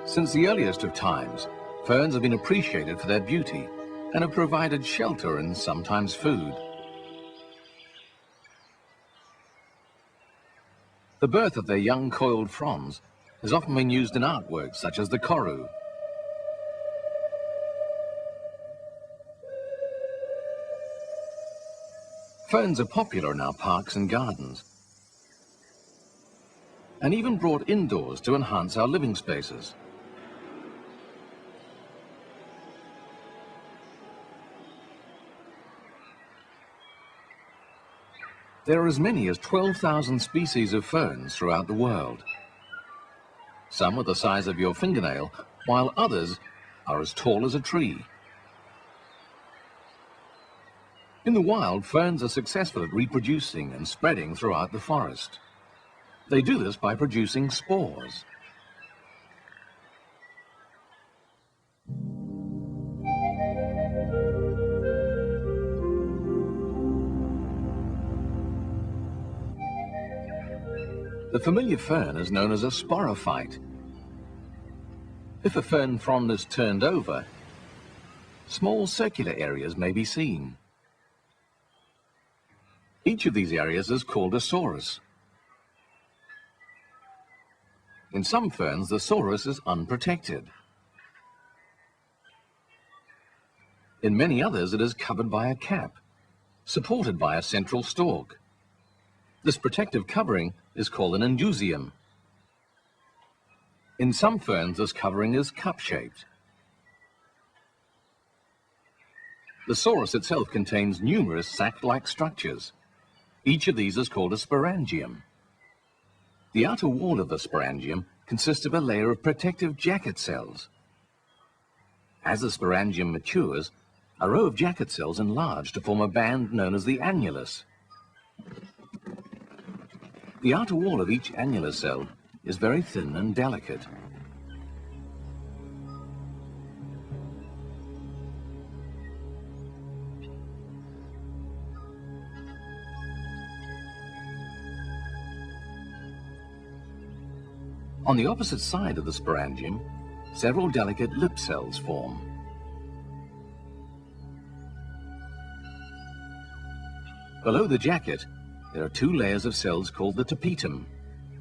Since the earliest of times, ferns have been appreciated for their beauty and have provided shelter and sometimes food. The birth of their young coiled fronds has often been used in artworks such as the koru. Ferns are popular in our parks and gardens, and even brought indoors to enhance our living spaces. There are as many as 12,000 species of ferns throughout the world. Some are the size of your fingernail, while others are as tall as a tree. In the wild, ferns are successful at reproducing and spreading throughout the forest. They do this by producing spores. The familiar fern is known as a sporophyte. If a fern frond is turned over, small circular areas may be seen. Each of these areas is called a sorus. In some ferns, the sorus is unprotected. In many others, it is covered by a cap, supported by a central stalk. This protective covering is called an indusium. In some ferns, this covering is cup-shaped. The sorus itself contains numerous sac-like structures. Each of these is called a sporangium. The outer wall of the sporangium consists of a layer of protective jacket cells. As the sporangium matures, a row of jacket cells enlarge to form a band known as the annulus. The outer wall of each annular cell is very thin and delicate. On the opposite side of the sporangium, several delicate lip cells form. Below the jacket, there are two layers of cells called the tapetum,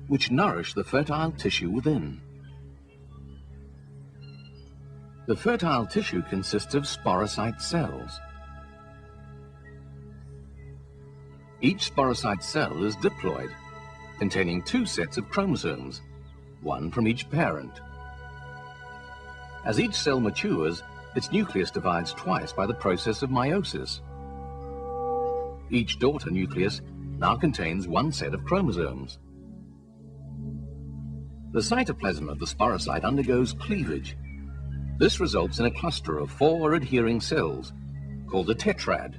which nourish the fertile tissue within. The fertile tissue consists of sporocyte cells. Each sporocyte cell is diploid, containing two sets of chromosomes, one from each parent. As each cell matures, its nucleus divides twice by the process of meiosis. Each daughter nucleus now contains one set of chromosomes. The cytoplasm of the sporocyte undergoes cleavage. This results in a cluster of 4 adhering cells, called a tetrad.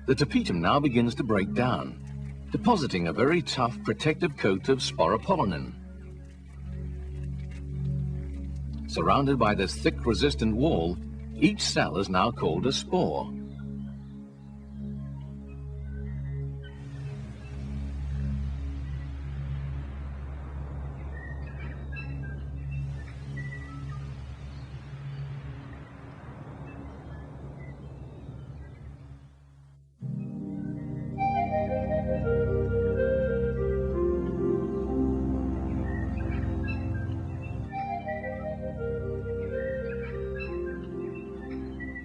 The tapetum now begins to break down, depositing a very tough protective coat of sporopollenin. Surrounded by this thick resistant wall, each cell is now called a spore.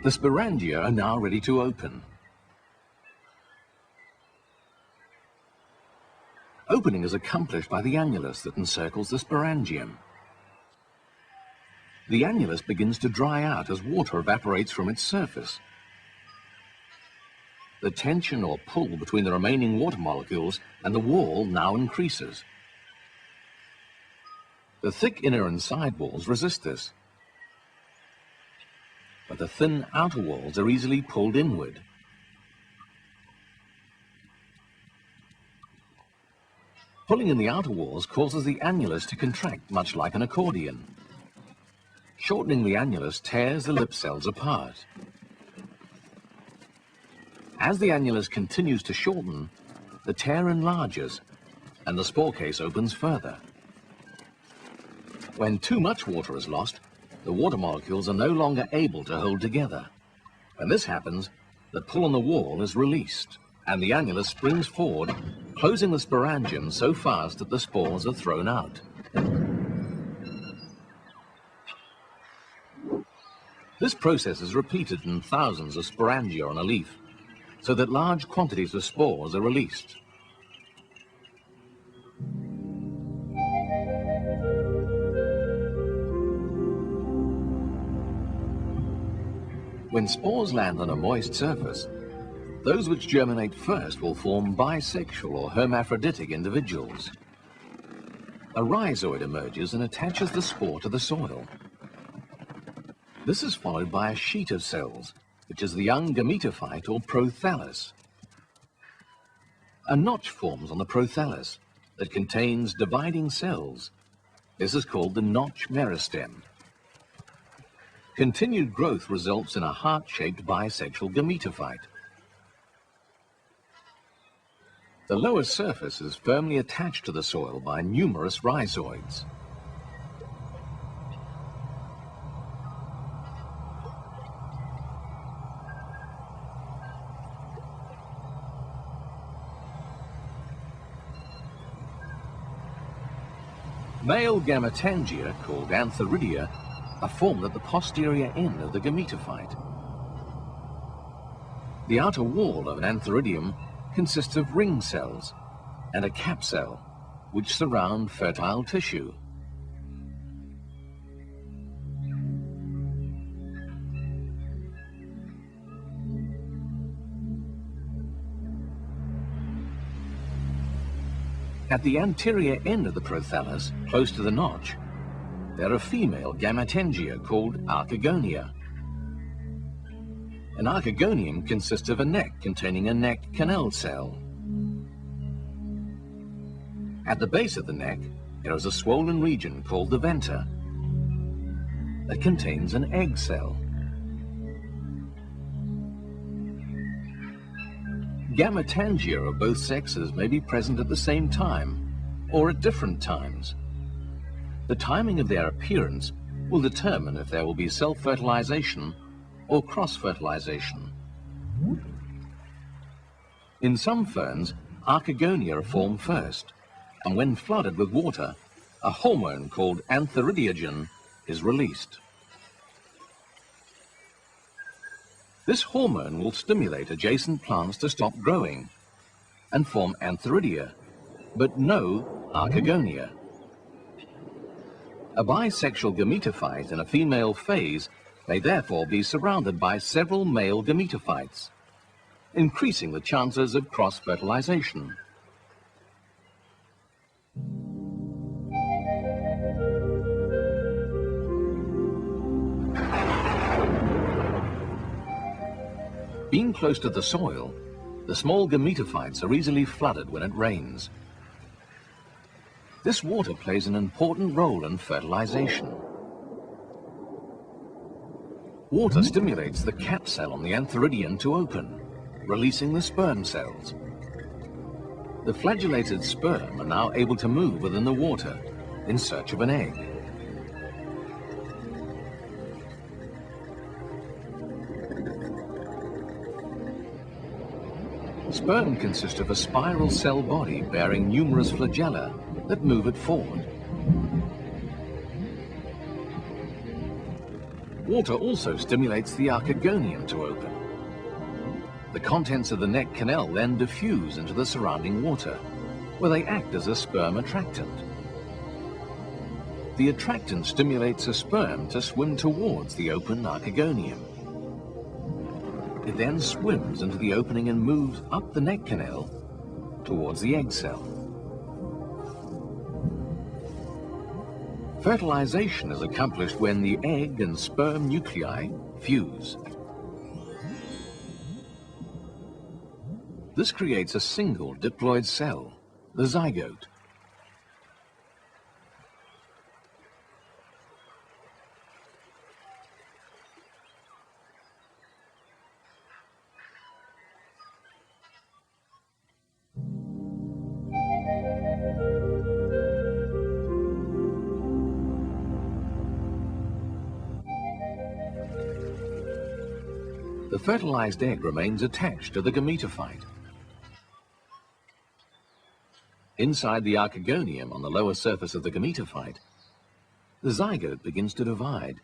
The sporangia are now ready to open. Opening is accomplished by the annulus that encircles the sporangium. The annulus begins to dry out as water evaporates from its surface. The tension or pull between the remaining water molecules and the wall now increases. The thick inner and side walls resist this, but the thin outer walls are easily pulled inward. Pulling in the outer walls causes the annulus to contract much like an accordion. Shortening the annulus tears the lip cells apart. As the annulus continues to shorten, the tear enlarges and the spore case opens further. When too much water is lost, the water molecules are no longer able to hold together. When this happens, the pull on the wall is released, and the annulus springs forward, closing the sporangium so fast that the spores are thrown out. This process is repeated in thousands of sporangia on a leaf, so that large quantities of spores are released. When spores land on a moist surface, those which germinate first will form bisexual or hermaphroditic individuals. A rhizoid emerges and attaches the spore to the soil. This is followed by a sheet of cells, which is the young gametophyte or prothallus. A notch forms on the prothallus that contains dividing cells. This is called the notch meristem. Continued growth results in a heart-shaped bisexual gametophyte. The lower surface is firmly attached to the soil by numerous rhizoids. Male gametangia, called antheridia, are formed at the posterior end of the gametophyte. The outer wall of an antheridium consists of ring cells and a cap cell, which surround fertile tissue. At the anterior end of the prothallus, close to the notch, there are female gametangia called archegonia. An archegonium consists of a neck containing a neck canal cell. At the base of the neck, there is a swollen region called the venter that contains an egg cell. Gametangia of both sexes may be present at the same time or at different times. The timing of their appearance will determine if there will be self-fertilization or cross-fertilization. In some ferns, archegonia are formed first, and when flooded with water, a hormone called antheridiogen is released. This hormone will stimulate adjacent plants to stop growing and form antheridia, but no archegonia. A bisexual gametophyte in a female phase may therefore be surrounded by several male gametophytes, increasing the chances of cross-fertilization. Being close to the soil, the small gametophytes are easily flooded when it rains. This water plays an important role in fertilization. Water stimulates the cap cell on the antheridium to open, releasing the sperm cells. The flagellated sperm are now able to move within the water in search of an egg. Sperm consist of a spiral cell body bearing numerous flagella that move it forward. Water also stimulates the archegonium to open. The contents of the neck canal then diffuse into the surrounding water, where they act as a sperm attractant. The attractant stimulates a sperm to swim towards the open archegonium. It then swims into the opening and moves up the neck canal towards the egg cell. Fertilization is accomplished when the egg and sperm nuclei fuse. This creates a single diploid cell, the zygote. the fertilized egg remains attached to the gametophyte. Inside the archegonium on the lower surface of the gametophyte, the zygote begins to divide,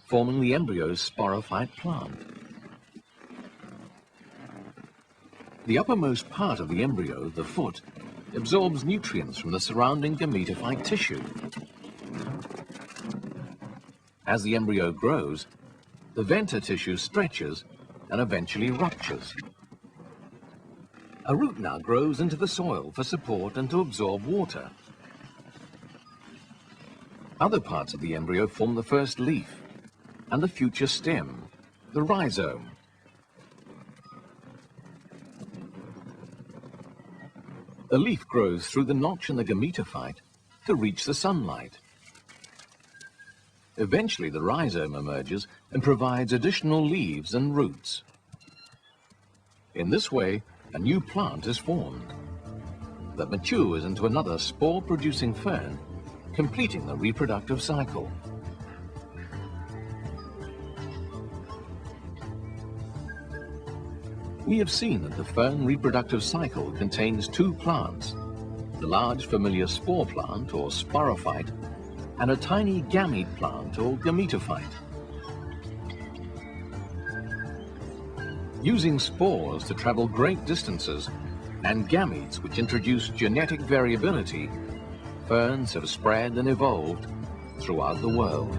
forming the embryo's sporophyte plant. The uppermost part of the embryo, the foot, absorbs nutrients from the surrounding gametophyte tissue. As the embryo grows, the venter tissue stretches and eventually ruptures. A root now grows into the soil for support and to absorb water. Other parts of the embryo form the first leaf and the future stem, the rhizome. The leaf grows through the notch in the gametophyte to reach the sunlight. Eventually, the rhizome emerges and provides additional leaves and roots. In this way, a new plant is formed that matures into another spore-producing fern, completing the reproductive cycle. We have seen that the fern reproductive cycle contains two plants, the large familiar spore plant or sporophyte, and a tiny gamete plant or gametophyte. Using spores to travel great distances and gametes which introduce genetic variability, ferns have spread and evolved throughout the world.